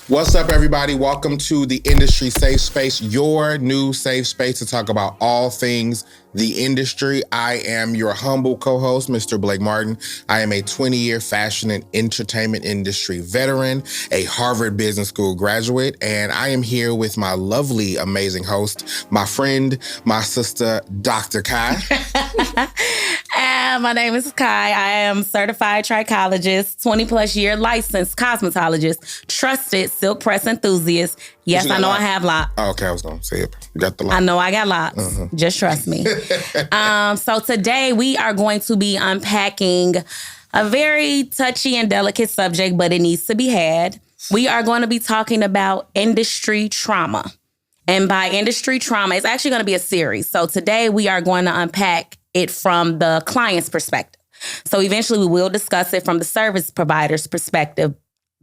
What's up, everybody? Welcome to the Industry Safe Space, your new safe space to talk about all things the industry. I am your humble co-host, Mr. Blake Martin. I am a 20-year fashion and entertainment industry veteran, a Harvard Business School graduate, and I am here with my lovely, amazing host, my friend, my sister, Dr. Kai. My name is Kai. I am certified trichologist, 20-plus year licensed cosmetologist, trusted silk press enthusiast. Yes, I know I have lots. Oh, okay, I was going to say it. You got the lot. I know I got lots. Just trust me. So today we are going to be unpacking a very touchy and delicate subject, but it needs to be had. We are going to be talking about industry trauma. And by industry trauma, it's actually going to be a series. So today we are going to unpack it from the client's perspective. So eventually we will discuss it from the service provider's perspective.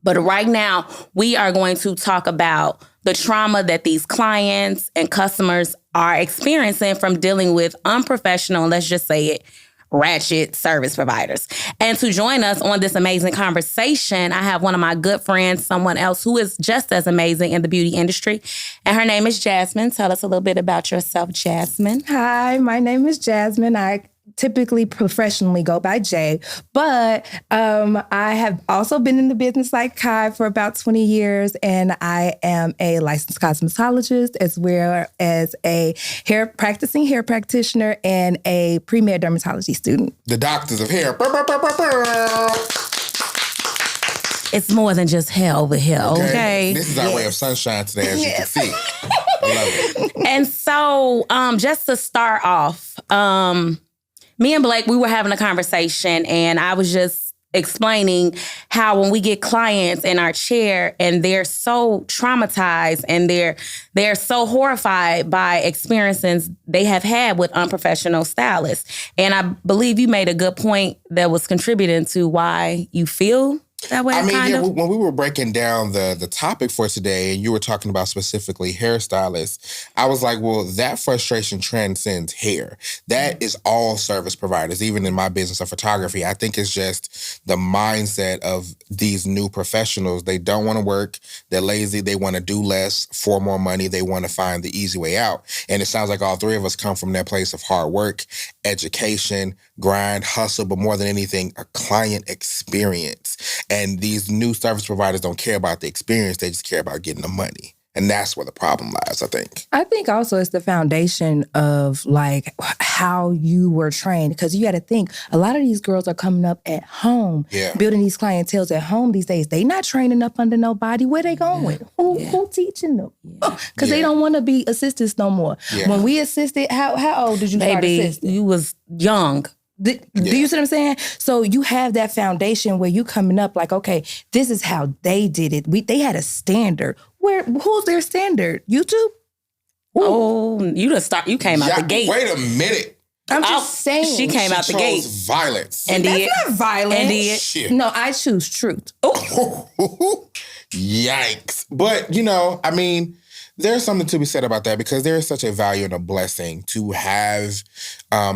But right now, we are going to talk about the trauma that these clients and customers are experiencing from dealing with unprofessional, let's just say it, ratchet service providers. And to join us on this amazing conversation, I have one of my good friends, someone else who is just as amazing in the beauty industry. And her name is Jasmine. Tell us a little bit about yourself, Jasmine. Hi, my name is Jasmine. I typically professionally go by Jay, but I have also been in the business like Kai for about 20 years, and I am a licensed cosmetologist as well as a practicing hair practitioner and a pre-med dermatology student. The doctors of hair. It's more than just hair over here, okay? This is our way of sunshine today, as you can see. I love it. And so just to start off, me and Blake, we were having a conversation, and I was just explaining how when we get clients in our chair and they're so traumatized and they're so horrified by experiences they have had with unprofessional stylists. And I believe you made a good point that was contributing to why you feel that way. When we were breaking down the topic for today, and you were talking about specifically hairstylists, I was like, well, that frustration transcends hair. That is all service providers, even in my business of photography. I think it's just the mindset of these new professionals. They don't want to work. They're lazy. They want to do less for more money. They want to find the easy way out. And it sounds like all three of us come from that place of hard work, education, grind, hustle, but more than anything, a client experience. And these new service providers don't care about the experience. They just care about getting the money. And that's where the problem lies, I think. I think also it's the foundation of like how you were trained. Because you got to think, a lot of these girls are coming up at home, building these clienteles at home these days. They not training up under nobody. Where they going? Who teaching them? Because they don't want to be assistants no more. Yeah. When we assisted, how old did you start assisting? You was young. Do you see what I'm saying? So you have that foundation where you coming up like, okay, this is how they did it. They had a standard. Who's their standard? YouTube? Ooh. Oh, you came out the gate. Wait a minute. I'm just saying. She came out the gate. Violence. And that's not violence. And did. Shit. No, I choose truth. Oh. Yikes. But, there's something to be said about that because there is such a value and a blessing to have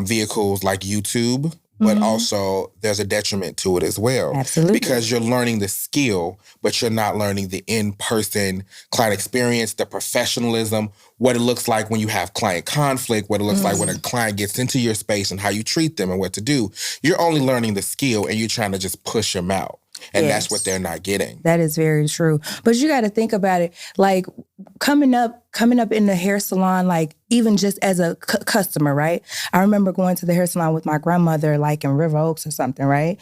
vehicles like YouTube, but also there's a detriment to it as well. Absolutely. Because you're learning the skill, but you're not learning the in-person client experience, the professionalism, what it looks like when you have client conflict, what it looks like when a client gets into your space and how you treat them and what to do. You're only learning the skill and you're trying to just push them out. And that's what they're not getting. That is very true. But you got to think about it, like coming up in the hair salon, like even just as a customer, right? I remember going to the hair salon with my grandmother, like in River Oaks or something, right?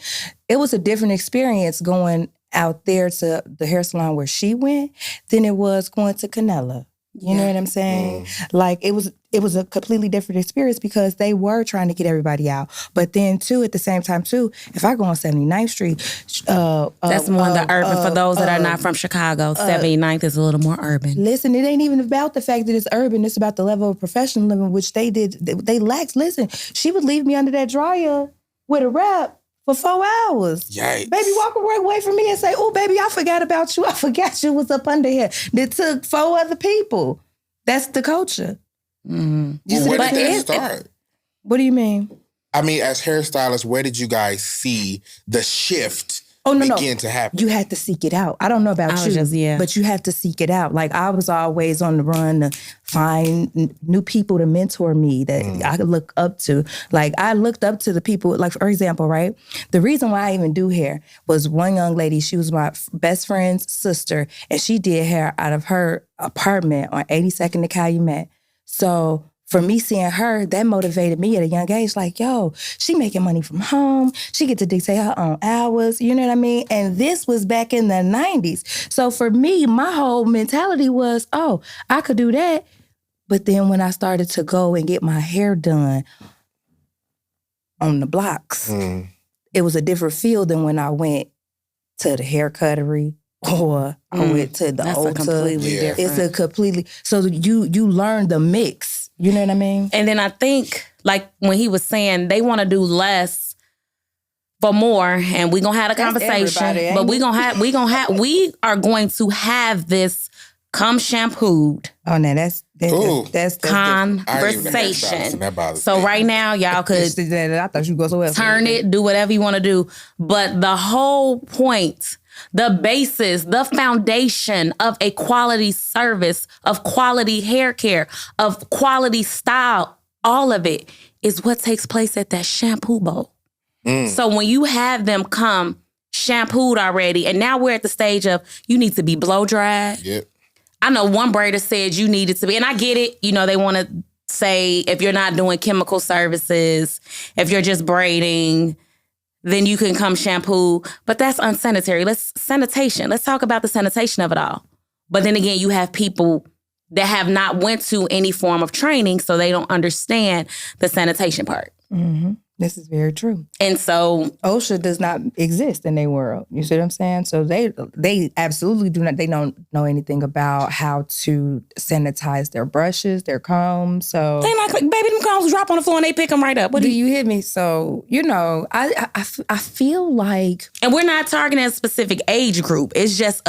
It was a different experience going out there to the hair salon where she went than it was going to Canella. You know what I'm saying? Like it was a completely different experience because they were trying to get everybody out. But then too, at the same time too, if I go on 79th Street, that's more the urban for those that are not from Chicago. 79th is a little more urban. Listen, it ain't even about the fact that it's urban. It's about the level of professionalism which they did. They lacked. Listen, she would leave me under that dryer with a wrap for 4 hours. Yikes. Baby, walk away from me and say, oh, baby, I forgot about you. I forgot you was up under here. It took 4 other people. That's the culture. Where did that start? What do you mean? I mean, as hairstylists, where did you guys see the shift begin to happen? You had to seek it out. I don't know about you, but you had to seek it out. Like I was always on the run to find new people to mentor me that I could look up to. Like I looked up to the people, like for example, right? The reason why I even do hair was one young lady, she was my best friend's sister, and she did hair out of her apartment on 82nd and Calumet. So for me seeing her, that motivated me at a young age. Like, yo, she making money from home. She get to dictate her own hours. You know what I mean? And this was back in the 90s. So for me, my whole mentality was, oh, I could do that. But then when I started to go and get my hair done on the blocks, it was a different feel than when I went to the hair cuttery or I went to the Ulta. Completely different. It's a completely, so you learn the mix. You know what I mean? And then I think, like when he was saying, they want to do less for more, and we're gonna have a conversation. But we are going to have this come shampooed. Oh, now that's conversation. So right now, y'all could I thought you go so well. Turn it, do whatever you want to do. But the whole point, the basis, the foundation of a quality service, of quality hair care, of quality style, all of it is what takes place at that shampoo bowl. So when you have them come shampooed already, and now we're at the stage of you need to be blow dried. Yep. I know one braider said you needed to be, and I get it. You know, they want to say if you're not doing chemical services, if you're just braiding, then you can come shampoo. But that's unsanitary. Sanitation. Let's talk about the sanitation of it all. But then again, you have people that have not went to any form of training, so they don't understand the sanitation part. Mm-hmm. This is very true. And so OSHA does not exist in their world. You see what I'm saying? So they absolutely do not, they don't know anything about how to sanitize their brushes, their combs. So they not, baby, them combs drop on the floor and they pick them right up. Do you hear me? So, you know, I feel like... And we're not targeting a specific age group. It's just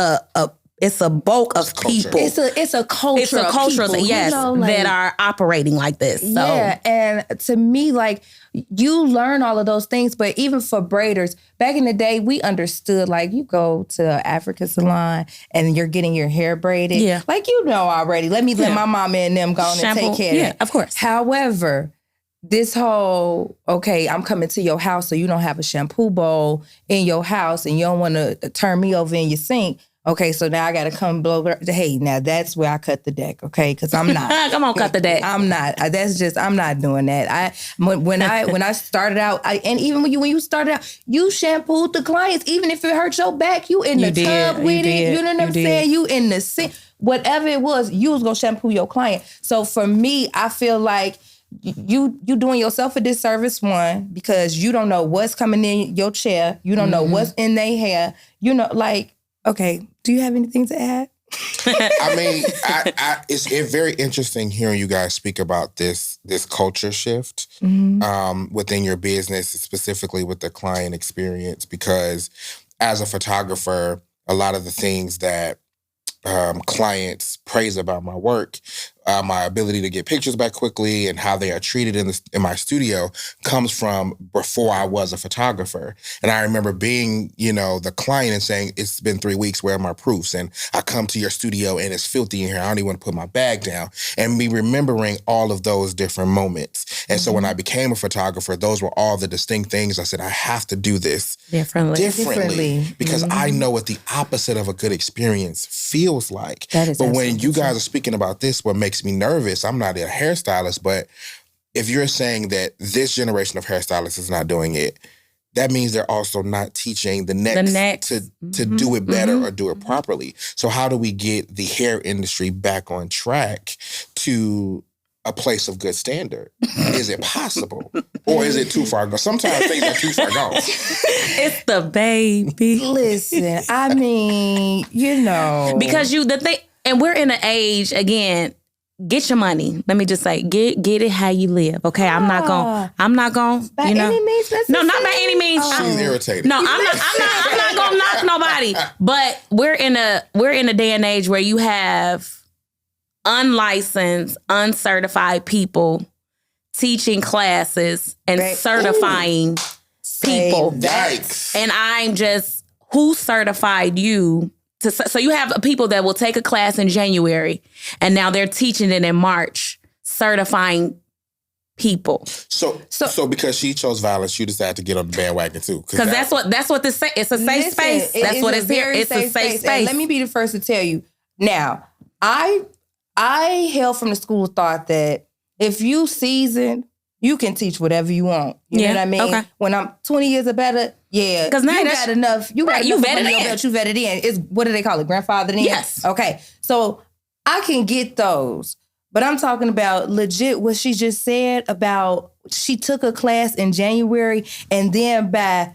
it's a bulk of people. It's a culture. It's a culture, of people, yes, that are operating like this. So. Yeah, and to me, like, you learn all of those things, but even for braiders, back in the day, we understood, like, you go to an African salon and you're getting your hair braided. Yeah. Like, you know already. Let my mama and them go on and take care of it. Yeah, of course. However, this whole, okay, I'm coming to your house so you don't have a shampoo bowl in your house and you don't want to turn me over in your sink. Okay, so now I got to come blow. Hey, now that's where I cut the deck, okay? Because I'm not. Come on, cut the deck. I'm not. That's just, I'm not doing that. When I started out, and even when you started out, you shampooed the clients. Even if it hurt your back, you in the tub with it. You know what I'm saying? You in the sink. Whatever it was, you was going to shampoo your client. So for me, I feel like you doing yourself a disservice, one, because you don't know what's coming in your chair. You don't know what's in their hair. You know, like, okay, do you have anything to add? I mean, it's very interesting hearing you guys speak about this culture shift within your business, specifically with the client experience, because as a photographer, a lot of the things that clients praise about my work, my ability to get pictures back quickly and how they are treated in my studio comes from before I was a photographer. And I remember being, the client and saying, it's been 3 weeks, where are my proofs? And I come to your studio and it's filthy in here. I don't even want to put my bag down. And me remembering all of those different moments. And so when I became a photographer, those were all the distinct things. I said, I have to do this differently. Because I know what the opposite of a good experience feels like. But when you guys are speaking about this, what makes me nervous, I'm not a hairstylist, but if you're saying that this generation of hairstylists is not doing it, that means they're also not teaching the next. To do it better or do it properly. So how do we get the hair industry back on track to a place of good standard? Is it possible? Or is it too far gone? Sometimes things are too far gone. It's the baby. Listen, I mean, because and we're in an age, again, get your money. Let me just say, get it how you live. Okay, I'm not going. By any means necessary? No, not by any means. She's irritated. No, I'm not gonna knock nobody. But we're in a day and age where you have unlicensed, uncertified people teaching classes and certifying people. Yikes. And I'm just, who certified you to? So you have people that will take a class in January and now they're teaching it in March, certifying people. So because she chose violence, you decided to get on the bandwagon too. Because that's what this it's a safe space. That's what it's here. It's a safe space. And let me be the first to tell you. Now, I hail from the school of thought that if you seasoned, you can teach whatever you want. You know what I mean? Okay. When I'm 20 years or better, because now you got enough. You got enough vetted in. Belt, you vetted in. It's, what do they call it? Grandfathered in? Yes. Okay. So I can get those. But I'm talking about legit what she just said about she took a class in January and then by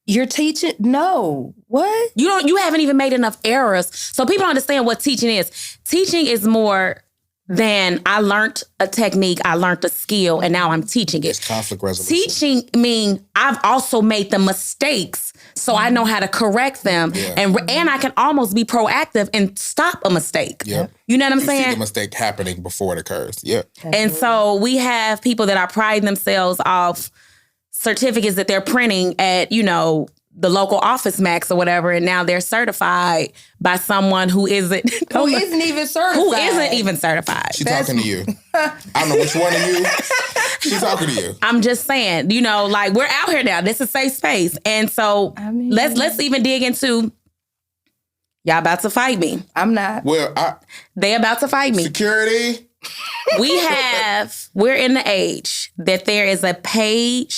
you're teaching? No. What? You haven't even made enough errors. So people don't understand what teaching is. Teaching is more than I learned a technique, I learned a skill, and now I'm teaching it. It's conflict resolution. Teaching means I've also made the mistakes, so I know how to correct them, and I can almost be proactive and stop a mistake. Yep. You know what I'm saying? See the mistake happening before it occurs. Yeah. And so we have people that are priding themselves off certificates that they're printing at, the local Office Max or whatever, and now they're certified by someone who isn't even certified. Who isn't even certified. She's talking to you. I don't know which one of you. She's talking to you. I'm just saying, we're out here now. This is safe space. And so let's even dig into y'all about to fight me. I'm not. Well, they about to fight me. Security. We're in the age that there is a pages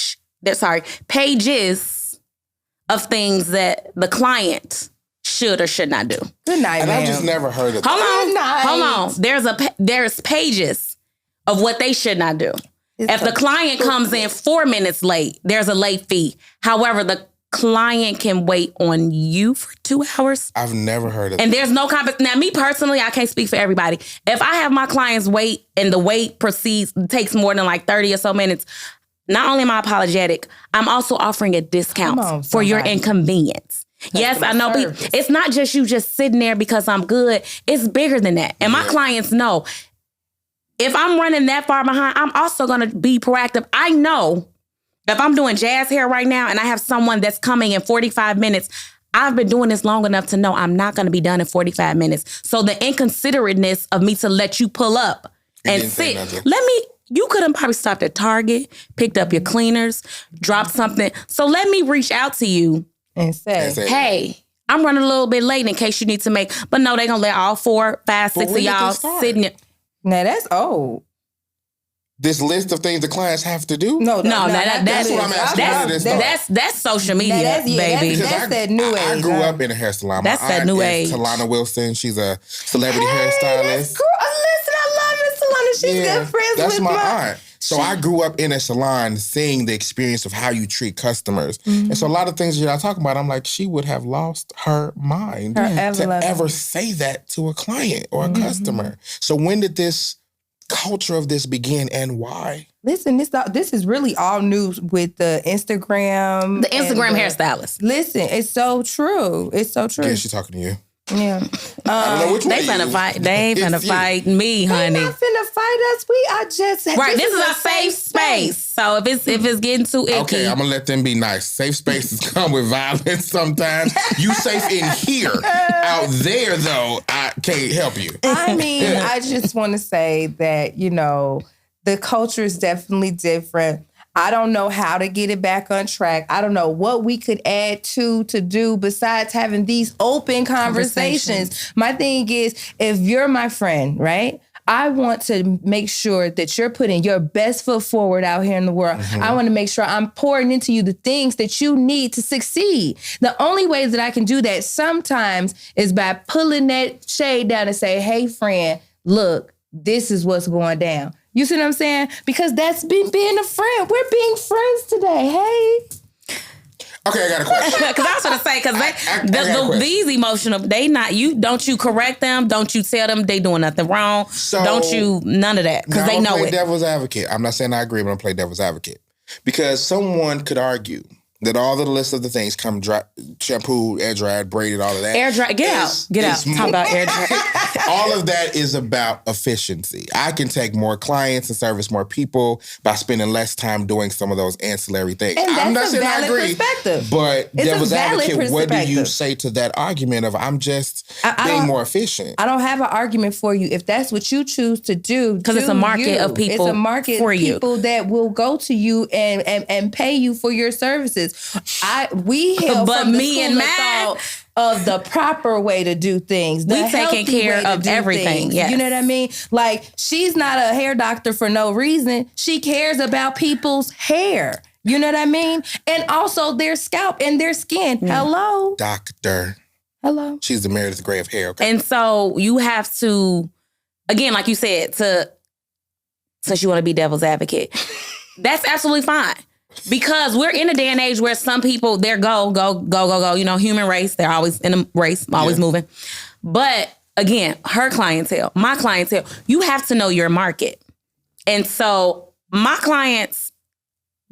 of things that the client should or should not do. Good night, and I've just never heard of that. Hold on. There's pages of what they should not do. If the client comes in 4 minutes late, there's a late fee. However, the client can wait on you for 2 hours. I've never heard of and there's no Now, me personally, I can't speak for everybody. If I have my clients wait and the wait takes more than like 30 or so minutes, not only am I apologetic, I'm also offering a discount for your inconvenience. Yes, I know people. It's not just you just sitting there because I'm good. It's bigger than that. And my clients know if I'm running that far behind, I'm also going to be proactive. I know if I'm doing jazz hair right now and I have someone that's coming in 45 minutes, I've been doing this long enough to know I'm not going to be done in 45 minutes. So the inconsiderateness of me to let you pull up and sit, you could have probably stopped at Target, picked up your cleaners, dropped something. So let me reach out to you and say, hey, I'm running a little bit late in case you need to make. But no, they're going to let all 4, 5, 6 of y'all sitting there. Now that's old. This list of things the clients have to do? No, that's what I'm asking. That's social media, baby. That's that new age. I grew up in a hair salon. That's that new age. Talana Wilson. She's a celebrity hairstylist. That's cool. Listen, I love Miss Talana. She's good friends that's with my aunt. So I grew up in a salon seeing the experience of how you treat customers. Mm-hmm. And so a lot of things you're talking about, I'm like, she would have lost her mind to ever say that to a client or a customer. So when did this culture of this begin and why? Listen, this is really all new with the Instagram. The Instagram hairstylist. Listen, it's so true. It's so true. Yeah, she's talking to you. Yeah. I don't know which one. They ain't finna fight me, honey. They not finna fight us. We are just right. This is a safe space. So if it's getting too icky, okay, I'm gonna let them be nice. Safe spaces come with violence sometimes. You safe in here. Out there, though, I can't help you. I mean, I just want to say that the culture is definitely different. I don't know how to get it back on track. I don't know what we could add to do besides having these open conversations. My thing is, if you're my friend, right? I want to make sure that you're putting your best foot forward out here in the world. Mm-hmm. I want to make sure I'm pouring into you the things that you need to succeed. The only way that I can do that sometimes is by pulling that shade down and say, hey, friend, look, this is what's going down. You see what I'm saying? Because that's being a friend. We're being friends today. Hey. Okay, I got a question. Because I was going to say, because these emotional, don't you correct them? Don't you tell them they doing nothing wrong? So, none of that. Because they know it. Devil's advocate. I'm not saying I agree, but I'm playing devil's advocate. Because someone could argue that all the list of the things come shampooed, air dried, braided, all of that. Air dry. Get out. Talk about air dry. All of that is about efficiency. I can take more clients and service more people by spending less time doing some of those ancillary things. And I'm not that's a saying I valid agree, perspective. but It's devil's a valid advocate, what do you perspective. say to that argument of I'm just I being don't- more efficient? I don't have an argument for you. If that's what you choose to do, Because it's a market of people It's a market for of you. people that will go to you and pay you for your services. We hail But from the me school and of mine- thought of the proper way to do things. The We taking healthy care way to of do everything, things. yes. You know what I mean? Like, she's not a hair doctor for no reason. She cares about people's hair. You know what I mean? And also their scalp and their skin. Hello? Doctor. Hello? She's the Meredith Grey of hair. Okay? And so you have to, again, like you said, since you want to be devil's advocate, that's absolutely fine. Because we're in a day and age where some people, they're go. You know, human race, they're always in a race, always moving. But again, her clientele, my clientele, you have to know your market. And so my clients,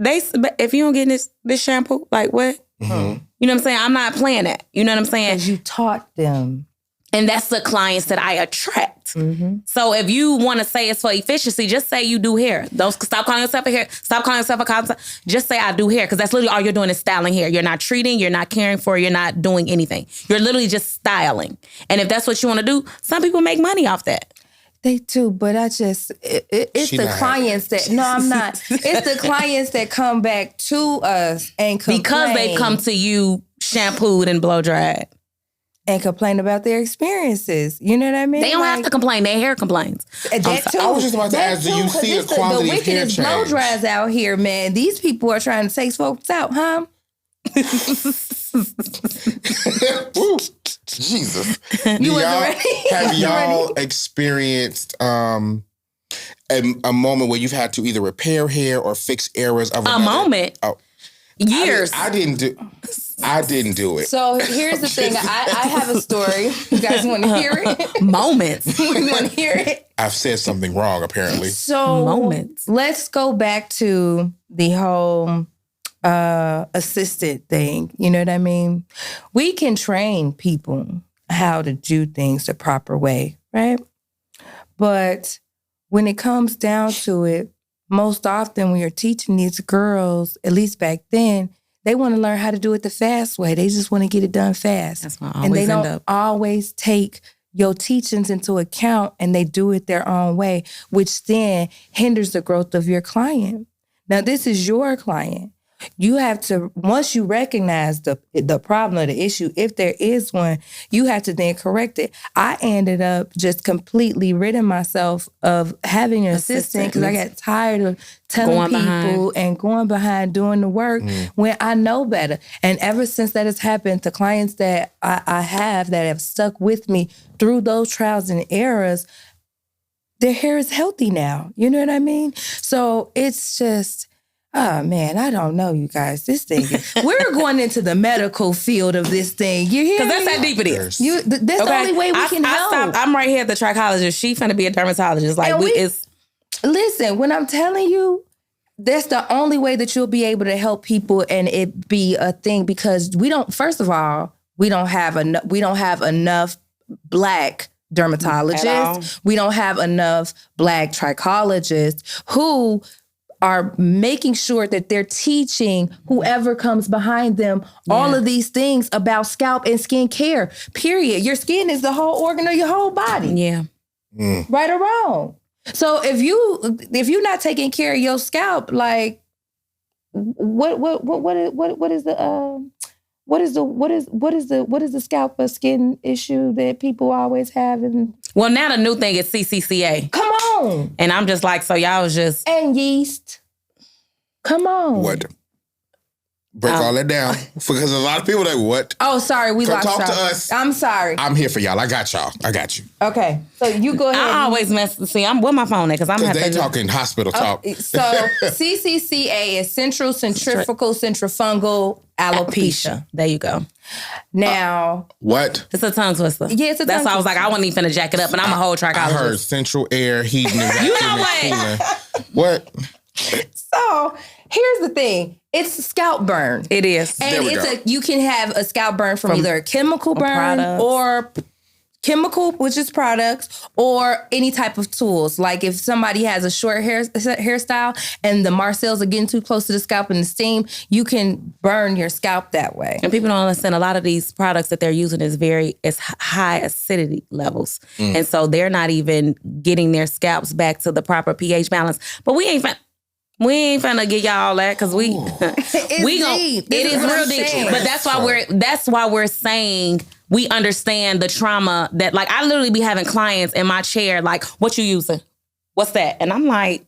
if you don't get this shampoo, like what? Mm-hmm. You know what I'm saying? I'm not playing that. You know what I'm saying? Because you taught them. And that's the clients that I attract. Mm-hmm. So if you want to say it's for efficiency, just say you do hair. Stop calling yourself a hair. Stop calling yourself a concept. Just say I do hair, because that's literally all you're doing is styling hair. You're not treating. You're not caring for. You're not doing anything. You're literally just styling. And if that's what you want to do, some people make money off that. They do, but it's She the not clients that, no, I'm not. It's the clients that come back to us and complain. Because they come to you shampooed and blow dried. And complain about their experiences. You know what I mean? They don't have to complain. Their hair complains. That too. I was just about to That ask, do too, you 'cause see a it's quality the of hair wickedest blow change? dries out here, man. These people are trying to take folks out, huh? Woo. Jesus. You wasn't ready? Have You y'all ready? experienced a moment where you've had to either repair hair or fix errors of A another? moment. Oh. Years. I didn't do it. So here's the thing. I have a story. You guys want to hear it? Moments. You want to hear it? I've said something wrong, apparently. So Moments. let's go back to the whole assisted thing. You know what I mean? We can train people how to do things the proper way, right? But when it comes down to it, most often when you're teaching these girls, at least back then, they want to learn how to do it the fast way. They just want to get it done fast. That's what I And always they end don't up. always take your teachings into account, and they do it their own way, which then hinders the growth of your client. Now, this is your client. You have to, once you recognize the problem or the issue, if there is one, you have to then correct it. I ended up just completely ridding myself of having an assistant because I got tired of telling Going people and going behind doing the work when I know better. And ever since that has happened, the clients that I have that have stuck with me through those trials and errors, their hair is healthy now. You know what I mean? So it's just... Oh, man, I don't know, you guys. This thing, we're going into the medical field of this thing. You hear me? Because that's how deep it is. That's the only way we can help. I'm right here at the trichologist. She finna be a dermatologist. Like, And listen, when I'm telling you, that's the only way that you'll be able to help people and it be a thing, because first of all, we don't have enough Black dermatologists. We don't have enough Black trichologists who are making sure that they're teaching whoever comes behind them all of these things about scalp and skin care, period. Your skin is the whole organ of your whole body. Yeah. Right or wrong. So if you're not taking care of your scalp, like what is the scalp or skin issue that people always have? Well, now the new thing is CCCA. Come on. And I'm just like, so y'all was just... And yeast. Come on. What? Break all that down. Because a lot of people like, what? Oh, sorry. We Come lost talk y'all. to us. I'm sorry. I'm here for y'all. I got y'all. I got you. Okay. So you go ahead. I always I'm with my phone there because I'm Because they talking hospital talk. So CCCA is Central Centrifugal Centrifungal Alopecia. There you go. Now, What? It's a tongue twister. Yeah, it's a That's tongue why I was like, I wasn't even finna jack it up, and I'm a whole trichologist. I heard central air, heating, and You know vacuum what? and cooling. What? so Here's the thing. It's a scalp burn. It is. And you can have a scalp burn from either a chemical burn or chemical, which is products, or any type of tools. Like if somebody has a short hairstyle and the marcels are getting too close to the scalp and the steam, you can burn your scalp that way. And people don't understand a lot of these products that they're using is high acidity levels. And so they're not even getting their scalps back to the proper pH balance. But we ain't finna get y'all all that because we gon' it is real deep. But that's why we're saying we understand the trauma that, like, I literally be having clients in my chair like, what you using? What's that? And I'm like,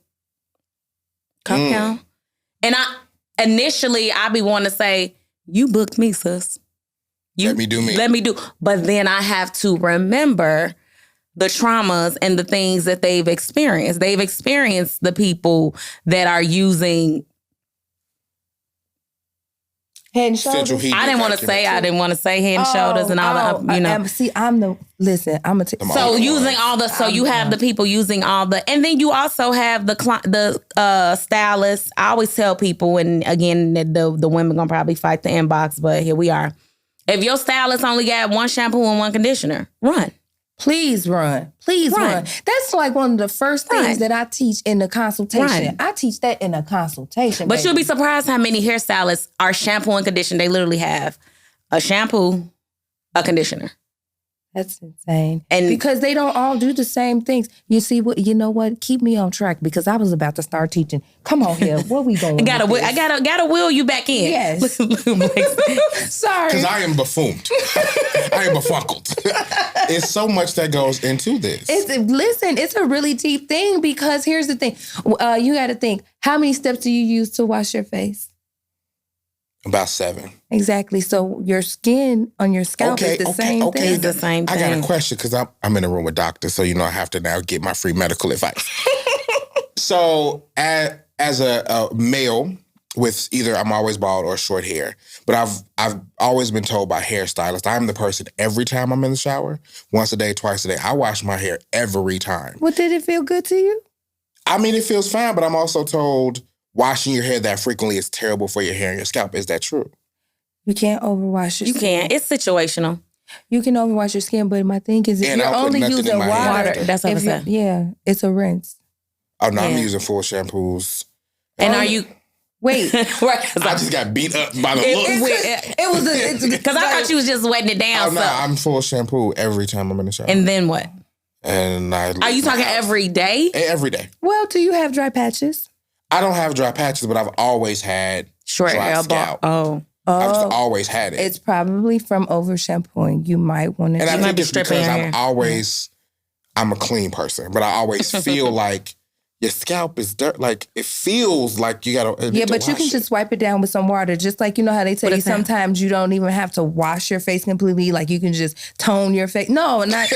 come down. And initially I be wanting to say, you booked me, sis. Let me do me. Let me do. But then I have to remember the traumas and the things that they've experienced. They've experienced the people that are using Head and shoulders. I didn't want to say head and shoulders and all the, you know. I'm gonna so using all the, so you have the people using all the, and then you also have the stylists. I always tell people, and again, the women gonna probably fight the inbox, but here we are. If your stylist only got one shampoo and one conditioner, run. Please run. Please run. That's like one of the first things that I teach in the consultation. I teach that in a consultation. But you'll be surprised how many hairstylists are shampoo and conditioner. They literally have a shampoo, a conditioner. That's insane. And because they don't all do the same things. You see what? You know what? Keep me on track because I was about to start teaching. Come on here. Where we going? I gotta wheel you back in. Yes. Sorry. Because I am buffooned. I am befuddled. It's so much that goes into this. It's a really deep thing because here's the thing. You got to think, how many steps do you use to wash your face? About 7. Exactly. So your skin on your scalp is the same thing. It's the same thing. I got a question because I'm in a room with doctors, so I have to now get my free medical advice. So as a male with either I'm always bald or short hair, but I've always been told by hairstylists, I'm the person every time I'm in the shower, once a day, twice a day, I wash my hair every time. Well, did it feel good to you? I mean, it feels fine, but I'm also told washing your hair that frequently is terrible for your hair and your scalp. Is that true? You can't overwash your skin. You can't. It's situational. You can overwash your skin, but my thing is if you're only using water, that's what I said. Yeah, it's a rinse. Oh, no, I'm using full shampoos. And are you... Wait. Right, I just got beat up by the look. It was because I thought you was just wetting it down. Oh, no, I'm full shampoo every time I'm in the shower. And then what? And are you talking every day? Every day. Well, do you have dry patches? I don't have dry patches, but I've always had short dry scalp. I've always had it. It's probably from over shampooing. You might want to. And I think it's because I'm a clean person, but I always feel like your scalp is dirt. Like it feels like you gotta. Yeah, but you can just wipe it down with some water. Just like how they tell you sometimes you don't even have to wash your face completely. Like you can just tone your face. No, not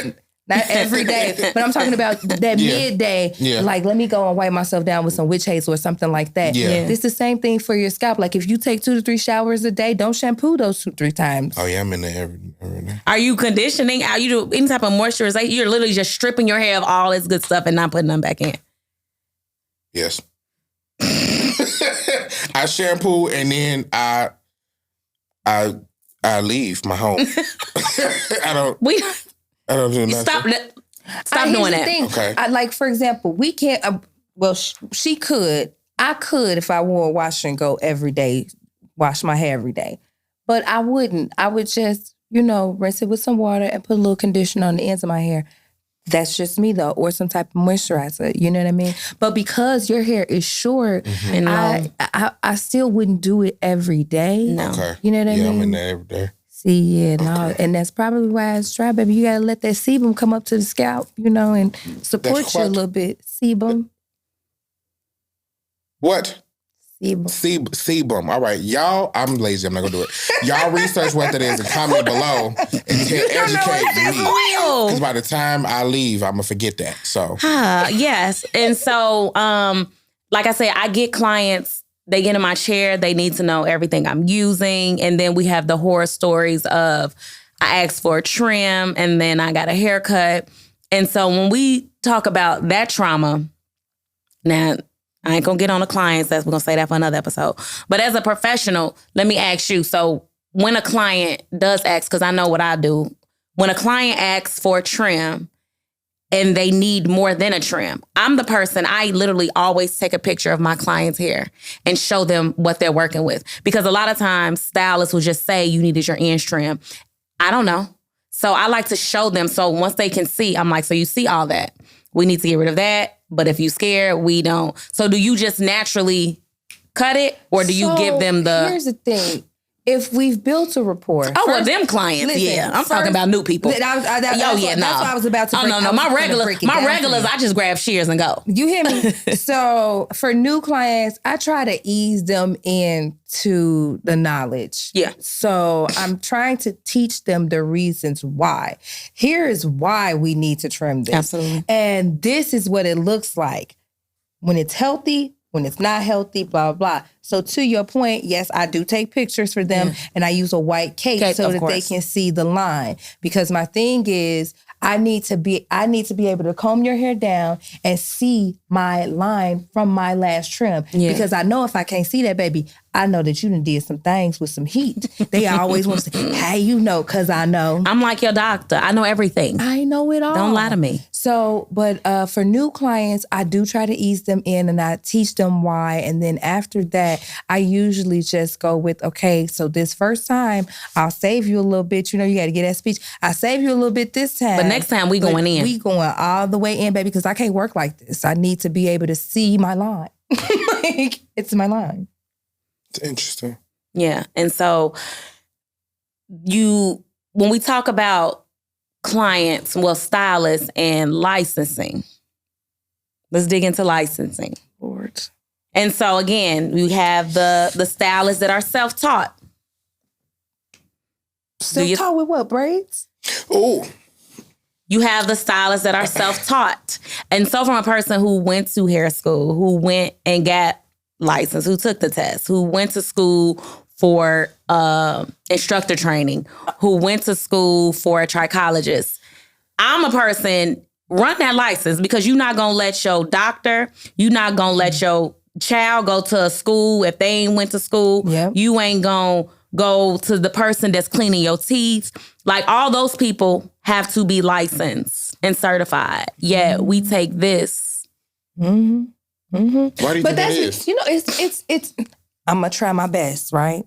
every day, but I'm talking about that midday. Yeah. Like, let me go and wipe myself down with some witch hazel or something like that. Yeah. It's the same thing for your scalp. Like, if you take 2 to 3 showers a day, don't shampoo those 2-3 times. Oh, yeah, I'm in there every day. Are you conditioning? Are you do any type of moisturization? You're literally just stripping your hair of all this good stuff and not putting them back in. Yes. I shampoo and then I leave my home. I don't do nothing. Stop doing that. Thing. Okay. Like, for example, we can't, she could. I could if I wore a washer and go every day, wash my hair every day. But I wouldn't. I would just, rinse it with some water and put a little conditioner on the ends of my hair. That's just me, though, or some type of moisturizer. You know what I mean? But because your hair is short, I still wouldn't do it every day. No. Okay. You know what I mean? Yeah, I'm in there every day. See, and that's probably why it's dry, baby. You gotta let that sebum come up to the scalp, and support you a little bit. Sebum. What? Sebum. Sebum. All right, y'all. I'm lazy. I'm not gonna do it. Y'all research what that is and comment below and educate me. Because by the time I leave, I'm gonna forget that. So. Yes, and so, like I said, I get clients. They get in my chair. They need to know everything I'm using. And then we have the horror stories of I asked for a trim and then I got a haircut. And so when we talk about that trauma, now I ain't gonna get on the clients. We're gonna say that for another episode. But as a professional, let me ask you. So when a client does ask, because I know what I do, when a client asks for a trim and they need more than a trim, I'm the person, I literally always take a picture of my client's hair and show them what they're working with. Because a lot of times stylists will just say you needed your ends trim. I don't know. So I like to show them. So once they can see, I'm like, so you see all that. We need to get rid of that. But if you scared, we don't. So do you just naturally cut it, or do you give them the... Here's the thing. If we've built a rapport... them clients, listen, I'm talking about new people. That's what I was about to break. No. My regulars, I just grab shears and go. You hear me? So for new clients, I try to ease them into the knowledge. Yeah. So I'm trying to teach them the reasons why. Here is why we need to trim this. Absolutely. And this is what it looks like when it's healthy, when it's not healthy, blah, blah, blah. So to your point, yes, I do take pictures for them and I use a white cape so that they can see the line. Because my thing is, I need to be able to comb your hair down and see my line from my last trim. Yeah. Because I know if I can't see that, baby, I know that you done did some things with some heat. They always want to say, hey, you know, because I know. I'm like your doctor. I know everything. I know it all. Don't lie to me. So, but for new clients, I do try to ease them in and I teach them why. And then after that, I usually just go with, okay, so this first time, I'll save you a little bit. You know, you got to get that speech. I save you a little bit this time. But next time we going in. We going all the way in, baby, because I can't work like this. I need to be able to see my line. Like, it's my line. It's interesting. Yeah. And so when we talk about clients, well, stylists and licensing, let's dig into licensing. Lord. And so again, we have the stylists that are self-taught. Self-taught with what, braids? Oh. You have the stylists that are self-taught. And so from a person who went to hair school, who went and got licensed, who took the test, who went to school for instructor training, who went to school for a trichologist. I'm a person, run that license, because you're not going to let your doctor, you're not going to let your child go to a school if they ain't went to school. Yep. You ain't going to go to the person that's cleaning your teeth. Like, all those people have to be licensed and certified. Yeah, we take this. Mm-hmm. Mm-hmm. Why do you think that is? You know, it's. I'm gonna try my best, right?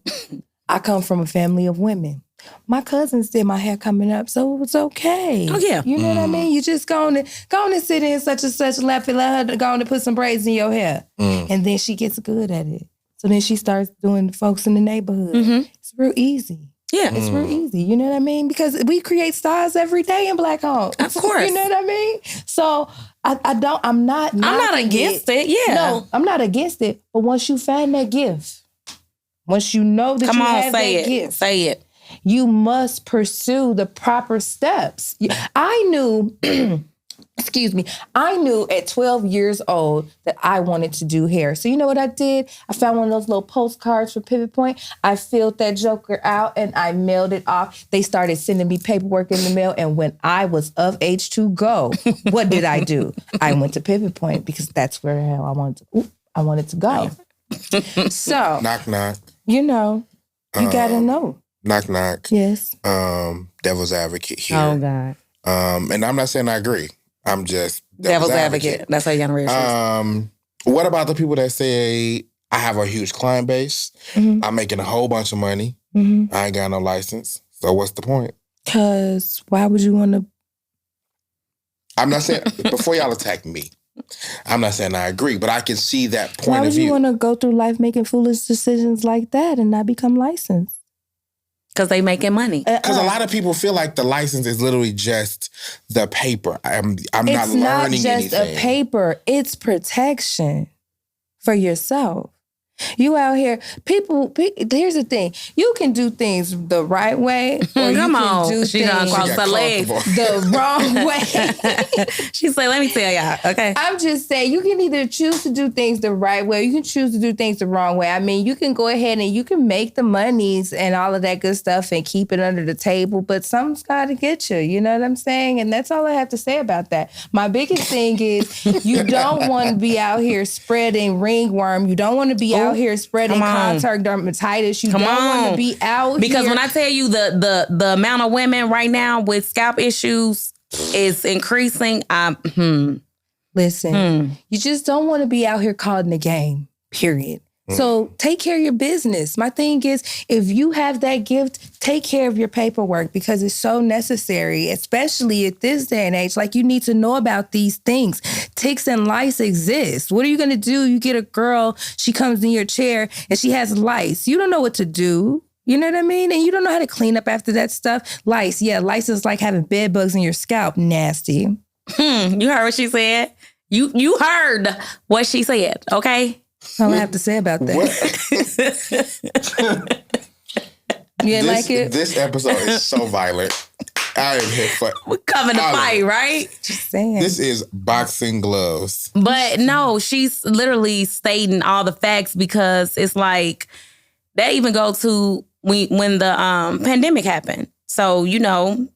I come from a family of women. My cousins did my hair coming up, so it was okay. Oh yeah, you know what I mean. You just go on and sit in such and such lap and let her go on and put some braids in your hair, and then she gets good at it. So then she starts doing folks in the neighborhood. Mm-hmm. It's real easy. Yeah. It's real easy. You know what I mean? Because we create styles every day in Black homes. Of course. You know what I mean? So I'm not against it. Yeah. No, I'm not against it. But once you find that gift, once you know that have that gift. Say it. You must pursue the proper steps. I knew, I knew at 12 years old that I wanted to do hair. So you know what I did? I found one of those little postcards for Pivot Point. I filled that joker out and I mailed it off. They started sending me paperwork in the mail. And when I was of age to go, what did I do? I went to Pivot Point because that's where the hell I wanted to go. So, knock, knock. You know, you gotta know. Knock, knock. Yes. Devil's advocate here. Oh, God. And I'm not saying I agree. I'm just devil's advocate. That's how you got to reassure. What about the people that say, I have a huge client base, I'm making a whole bunch of money, I ain't got no license, so what's the point? Because why would you want to? I'm not saying, before y'all attack me, I'm not saying I agree, but I can see that point of view. Why would you want to go through life making foolish decisions like that and not become licensed? Because they making money. Because a lot of people feel like the license is literally just the paper. I'm not learning anything. It's not just a paper. It's protection for yourself. You out here, people, here's the thing. You can do things the right way or you can do things cross her legs the wrong way. She said, let me tell y'all, okay? I'm just saying, you can either choose to do things the right way, or you can choose to do things the wrong way. I mean, you can go ahead and you can make the monies and all of that good stuff and keep it under the table, but something's got to get you. You know what I'm saying? And that's all I have to say about that. My biggest thing is you don't want to be out here spreading ringworm. You don't want to be out here spreading contact dermatitis. You don't want to be out because here. When I tell you the amount of women right now with scalp issues is increasing, Listen, you just don't want to be out here caught in the game, period. So take care of your business. My thing is, if you have that gift, take care of your paperwork because it's so necessary, especially at this day and age. Like, you need to know about these things. Ticks and lice exist. What are you going to do? You get a girl, she comes in your chair and she has lice. You don't know what to do. You know what I mean? And you don't know how to clean up after that stuff. Lice. Yeah, lice is like having bed bugs in your scalp. Nasty. You heard what she said? You heard what she said, okay? That's all I have to say about that. You didn't like it? This episode is so violent. I am here for... We're coming to fight, right? Just saying. This is boxing gloves. But no, she's literally stating all the facts because it's like, that even go to when the pandemic happened. So, you know,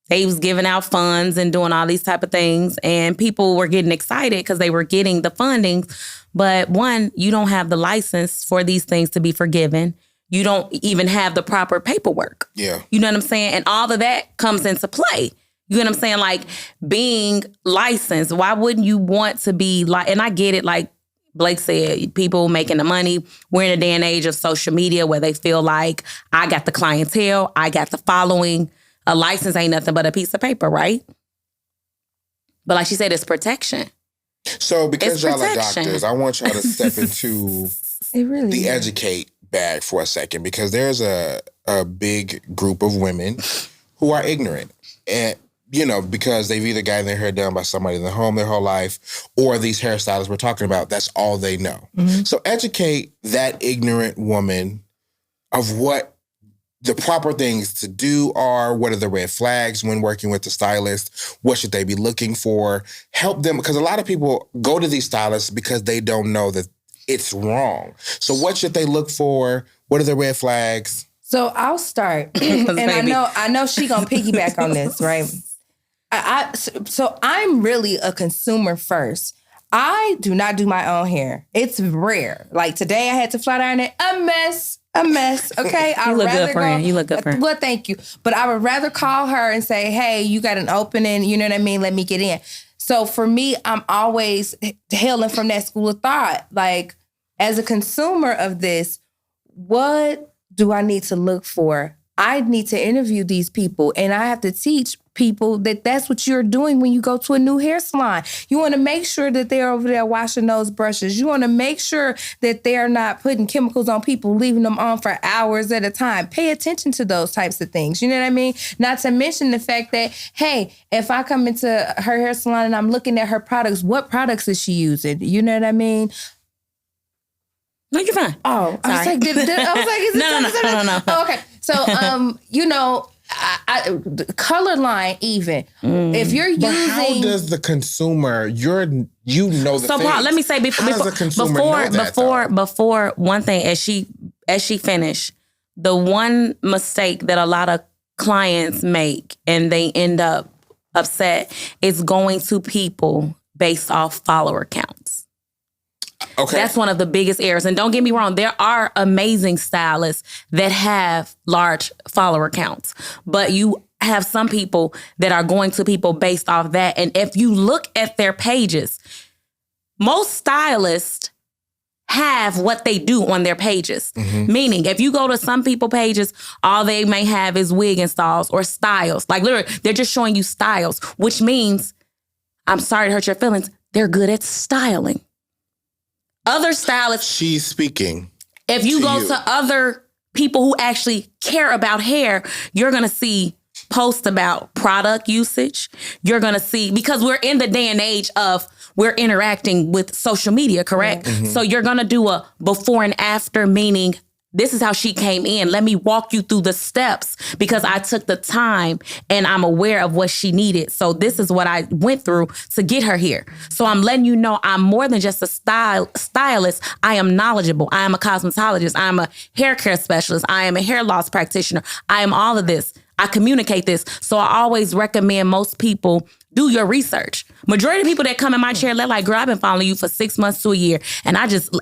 they was giving out funds and doing all these type of things. And people were getting excited because they were getting the funding. But one, you don't have the license for these things to be forgiven. You don't even have the proper paperwork. Yeah. You know what I'm saying? And all of that comes into play. You know what I'm saying? Like, being licensed, why wouldn't you want to be like, and I get it, like Blake said, people making the money. We're in a day and age of social media where they feel like, I got the clientele, I got the following. A license ain't nothing but a piece of paper, right? But like she said, it's protection. So because y'all are doctors, I want y'all to step into the is. educate bag for a second, because there's a big group of women who are ignorant. And, you know, because they've either gotten their hair done by somebody in the home their whole life, or these hairstylists we're talking about, that's all they know. Mm-hmm. So educate that ignorant woman of what the proper things to do are, what are the red flags when working with the stylist, what should they be looking for, help them, because a lot of people go to these stylists because they don't know that it's wrong. So what should they look for? What are the red flags? So I'll start, and I know she gonna piggyback on this, right? So I'm really a consumer first. I do not do my own hair. It's rare. Like today, I had to flat iron it. A mess. Okay, you look good, friend. You look good, friend. Well, thank you. But I would rather call her and say, "Hey, you got an opening. You know what I mean? Let me get in." So for me, I'm always hailing from that school of thought. Like, as a consumer of this, what do I need to look for? I need to interview these people, and I have to teach people that that's what you're doing when you go to a new hair salon. You want to make sure that they're over there washing those brushes. You want to make sure that they're not putting chemicals on people, leaving them on for hours at a time. Pay attention to those types of things. You know what I mean? Not to mention the fact that, hey, if I come into her hair salon and I'm looking at her products, what products is she using? You know what I mean? No, you're fine. Oh, I was like, is it no. Oh, okay. So, you know, color line even. If you're using... But how does the consumer, the So, things. Paul, let me say before one thing, as she finished, the one mistake that a lot of clients make and they end up upset is going to people based off follower counts. Okay. That's one of the biggest errors. And don't get me wrong, there are amazing stylists that have large follower counts. But you have some people that are going to people based off that. And if you look at their pages, most stylists have what they do on their pages. Mm-hmm. Meaning, if you go to some people pages, all they may have is wig installs or styles. Like literally, they're just showing you styles, which means, I'm sorry to hurt your feelings, they're good at styling. Other stylists... She's speaking. If you go to other people who actually care about hair, you're going to see posts about product usage. You're going to see... Because we're in the day and age of we're interacting with social media, correct? Mm-hmm. So you're going to do a before and after, meaning This is how she came in. Let me walk you through the steps because I took the time and I'm aware of what she needed. So this is what I went through to get her here. So I'm letting you know I'm more than just a stylist. I am knowledgeable. I am a cosmetologist. I am a hair care specialist. I am a hair loss practitioner. I am all of this. I communicate this. So I always recommend most people do your research. Majority of people that come in my chair, they're like, girl, I've been following you for 6 months to a year. And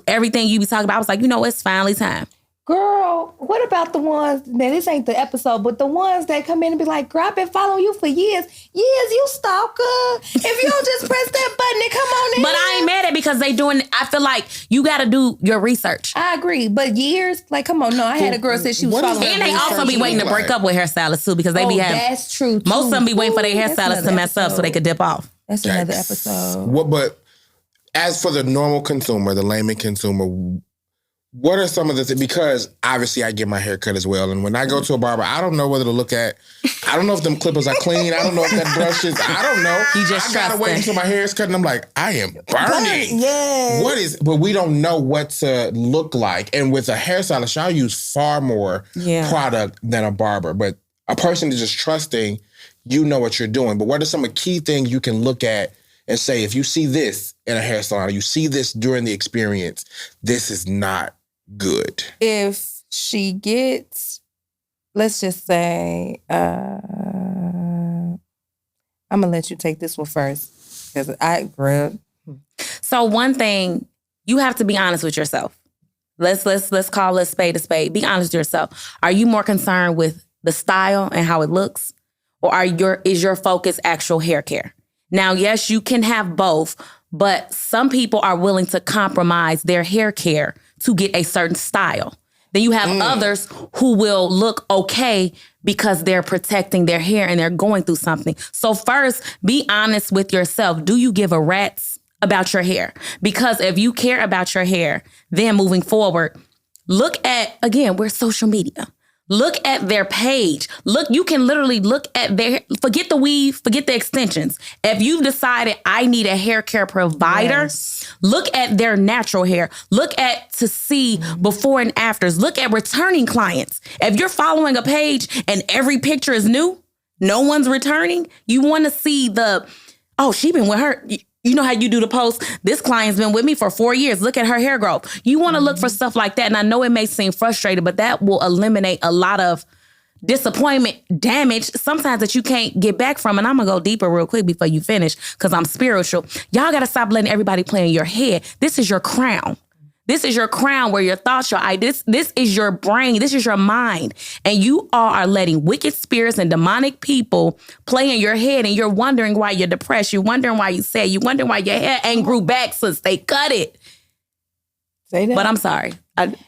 everything you be talking about, I was like, it's finally time. Girl, what about the ones, now this ain't the episode, but the ones that come in and be like, girl, I've been following you for years. Years, you stalker. If you don't just press that button and come on in. But I ain't mad at it because I feel like you got to do your research. I agree. But years, like, come on. No, I had a girl say she was following me. And they also be waiting to break up with hairstylists too because they be having. That's true too. Most of them be waiting for their hairstylists to mess up so they could dip off. That's another episode. But as for the normal consumer, the layman consumer, what are some of the things? Because obviously I get my hair cut as well. And when I go to a barber, I don't know whether to look at, I don't know if them clippers are clean. I don't know if that brush is, I don't know. I gotta wait until my hair is cut and I'm like, I am burning. Yes. But we don't know what to look like. And with a hairstylist, y'all use far more product than a barber. But a person is just trusting you know what you're doing. But what are some of the key things you can look at and say, if you see this in a hair salon, or you see this during the experience, this is not good? If she gets, let's just say, I'm gonna let you take this one first because So one thing, you have to be honest with yourself. Let's call a spade a spade. Be honest with yourself. Are you more concerned with the style and how it looks, or is your focus actual hair care? Now, yes, you can have both, but some people are willing to compromise their hair care to get a certain style. Then you have others who will look okay because they're protecting their hair and they're going through something. So first, be honest with yourself. Do you give a rat's about your hair? Because if you care about your hair, then moving forward, look at, again, we're social media. Look at their page. You can literally look at forget the weave, forget the extensions. If you've decided I need a hair care provider, look at their natural hair. Look to see before and afters. Look at returning clients. If you're following a page and every picture is new, no one's returning, you want to see she been with her. You know how you do the post, this client's been with me for 4 years. Look at her hair growth. You want to look for stuff like that. And I know it may seem frustrating, but that will eliminate a lot of disappointment, damage, sometimes that you can't get back from. And I'm going to go deeper real quick before you finish because I'm spiritual. Y'all got to stop letting everybody play in your head. This is your crown. This is your crown where your thoughts, this is your brain. This is your mind. And you all are letting wicked spirits and demonic people play in your head. And you're wondering why you're depressed. You're wondering why you're sad. You're wondering why your hair ain't grew back since they cut it. Say that. But I'm sorry.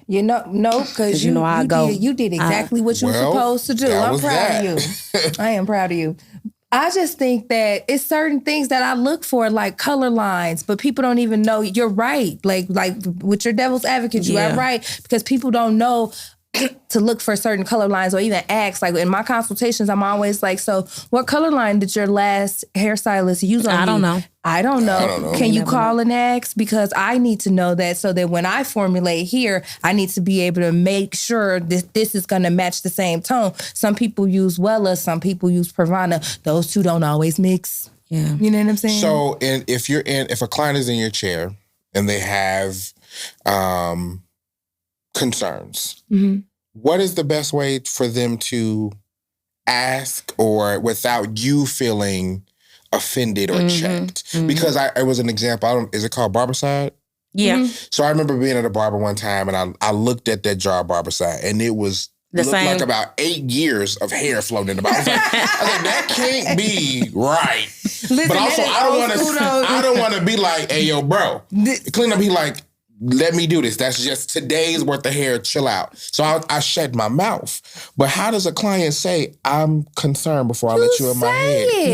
No, because you did exactly what you were supposed to do. I'm proud of you. I am proud of you. I just think that it's certain things that I look for, like color lines, but people don't even know. You're right. Like with your devil's advocate, you are right. Because people don't know to look for certain color lines or even ask. Like in my consultations, I'm always like, so what color line did your last hairstylist use on you? I don't know. Can you call and ask? Because I need to know that so that when I formulate here, I need to be able to make sure that this is going to match the same tone. Some people use Wella, some people use Prt1. Those two don't always mix. Yeah. You know what I'm saying? So if a client is in your chair and they have concerns, what is the best way for them to ask or without you feeling offended or checked? Because it was an example. Is it called Barberside? Yeah. So I remember being at a barber one time and I looked at that jar of Barberside and it was looked like about 8 years of hair floating about. I was like, that can't be right. Listen, but also I don't want to be like, hey yo, bro, clean up. He like, let me do this. That's just today's worth of hair. Chill out. So I shut my mouth. But how does a client say, I'm concerned before I let you in my head?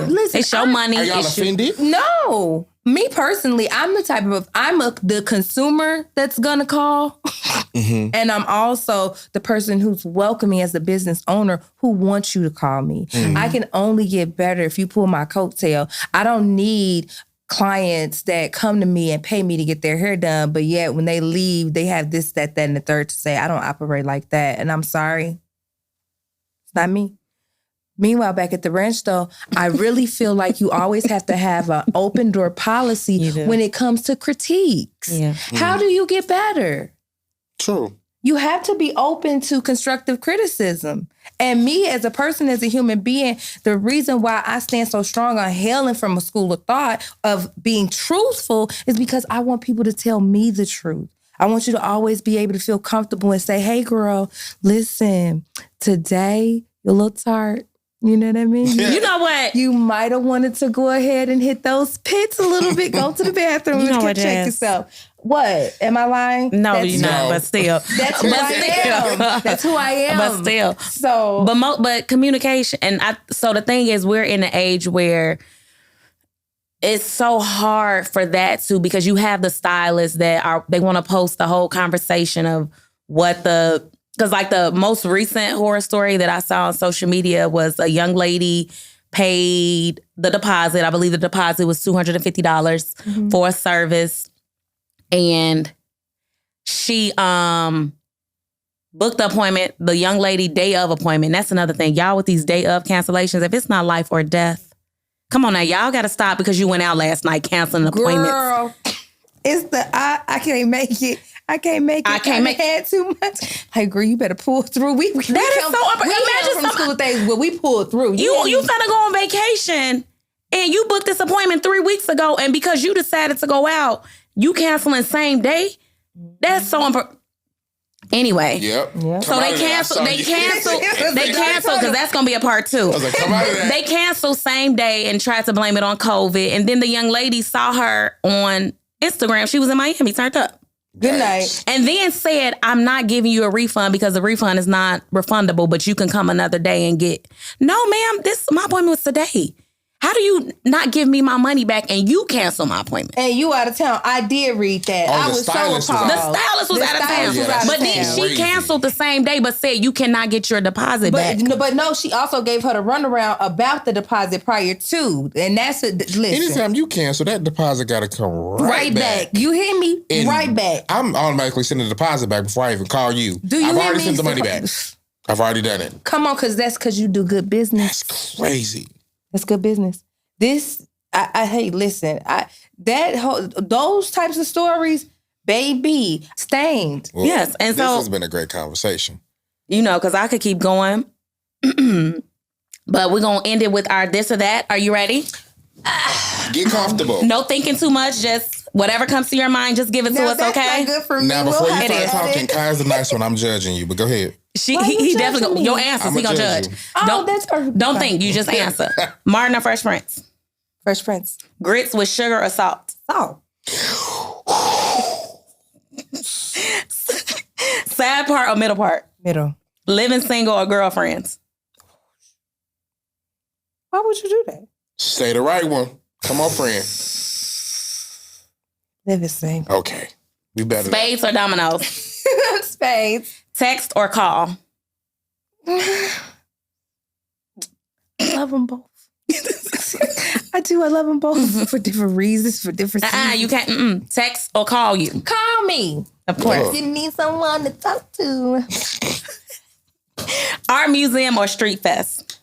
Listen, it's your money. Are y'all offended? No. Me personally, I'm the type of, the consumer that's going to call. And I'm also the person who's welcoming as a business owner who wants you to call me. I can only get better if you pull my coattail. I don't need clients that come to me and pay me to get their hair done, but yet when they leave, they have this, that, and the third to say, I don't operate like that. And I'm sorry. It's not me. Meanwhile, back at the ranch, though, I really feel like you always have to have an open door policy when it comes to critiques. Yeah. How do you get better? True. You have to be open to constructive criticism. And me as a person, as a human being, the reason why I stand so strong on hailing from a school of thought of being truthful is because I want people to tell me the truth. I want you to always be able to feel comfortable and say, hey, girl, listen, today you're a little tart. You know what I mean? You know what? You might have wanted to go ahead and hit those pits a little bit. Go to the bathroom and check yourself. What? Am I lying? No, you're not, but still. That's who I am. That's who I am. But still. So, but communication, so the thing is, we're in an age where it's so hard for that too, because you have the stylists they want to post the whole conversation of because like the most recent horror story that I saw on social media was a young lady paid the deposit. I believe the deposit was $250 for a service. And she booked the appointment, the young lady day of appointment. That's another thing. Y'all with these day of cancellations, if it's not life or death, come on now, y'all got to stop because you went out last night canceling appointments. Girl, it's I can't make it. I can't make it. I had too much. Hey, girl, you better pull through. We is so imagine from school things where we pulled through. You finna go on vacation and you booked this appointment 3 weeks ago, and because you decided to go out, you canceling same day. That's so important. Anyway. Yep. So they cancel because that's gonna be a part 2. I was like, come out of that. They canceled same day and tried to blame it on COVID, and then the young lady saw her on Instagram. She was in Miami, turned up. Good night. And then said, I'm not giving you a refund because the refund is not refundable, but you can come another day and get. No, ma'am, my appointment was today. How do you not give me my money back and you cancel my appointment? And you out of town. I did read that. I was so appalled. The stylist was out of town. But then she canceled the same day but said you cannot get your deposit back. But no, she also gave her the runaround about the deposit prior to. And that's listen. Anytime you cancel, that deposit got to come right back. You hear me? And right back. I'm automatically sending the deposit back before I even call you. I've already sent the money back. I've already done it. Come on, because you do good business. That's crazy. That's good business. Hey, listen, those types of stories, baby, stained. Well, yes, and this has been a great conversation. You know, because I could keep going, but we're gonna end it with our this or that. Are you ready? Get comfortable. No thinking too much. Just whatever comes to your mind, just give it to us. That's Okay. Not good for me. Now, before you start talking, Kai's the nice one. I'm judging you, but go ahead. He definitely gonna, your answers. He gonna judge. That's perfect. Don't think. You just answer. Martin or Fresh Prince? Fresh Prince. Grits with sugar or salt? Salt. Sad part or middle part? Middle. Living single or girlfriends? Why would you do that? Say the right one. Come on, friend. Living single. Okay. We better. Spades or dominoes? Spades. Text or call? Love them both. I do. I love them both for different reasons, for different seasons. You can't. Text or call you? Call me. Of course. You need someone to talk to. Art museum or street fest?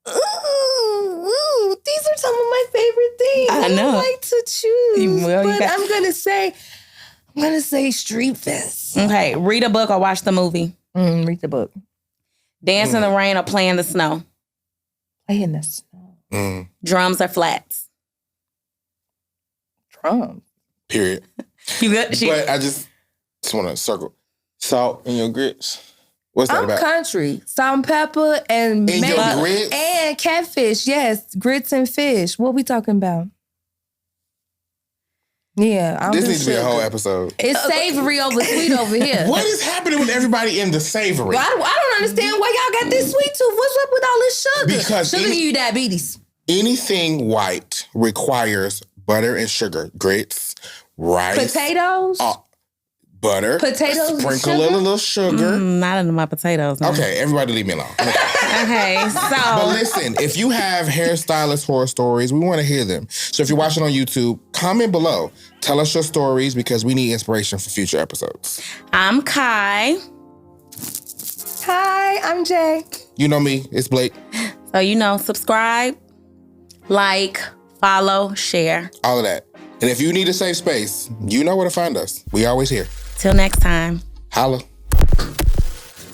Ooh, these are some of my favorite things. I know. I like to choose, Well, but I'm gonna say street fest. Okay. Read a book or watch the movie? Read the book. Dance in the rain or play in the snow? Play in the snow. Drums or flats? Drum. Period. You good? But I just want to circle. Salt in your grits. What's that about? Country. Salt and pepper and in your grits? And catfish. Yes, grits and fish. What we talking about? Yeah, this needs to be a whole episode. It's savory over sweet over here. What is happening with everybody in the savory? I don't understand why y'all got this sweet tooth. What's up with all this sugar? Because sugar give you diabetes. Anything white requires butter and sugar. Grits, rice. Potatoes? butter, Potatoes, sprinkle a little sugar. Not into my potatoes. No. Okay, everybody leave me alone. Okay, But so listen, if you have hairstylist horror stories, we want to hear them. So if you're watching on YouTube, comment below. Tell us your stories because we need inspiration for future episodes. I'm Kai. Hi, I'm Jay. You know me, it's Blake. So, subscribe, like, follow, share. All of that. And if you need a safe space, you know where to find us. We always here. Till next time. Holla.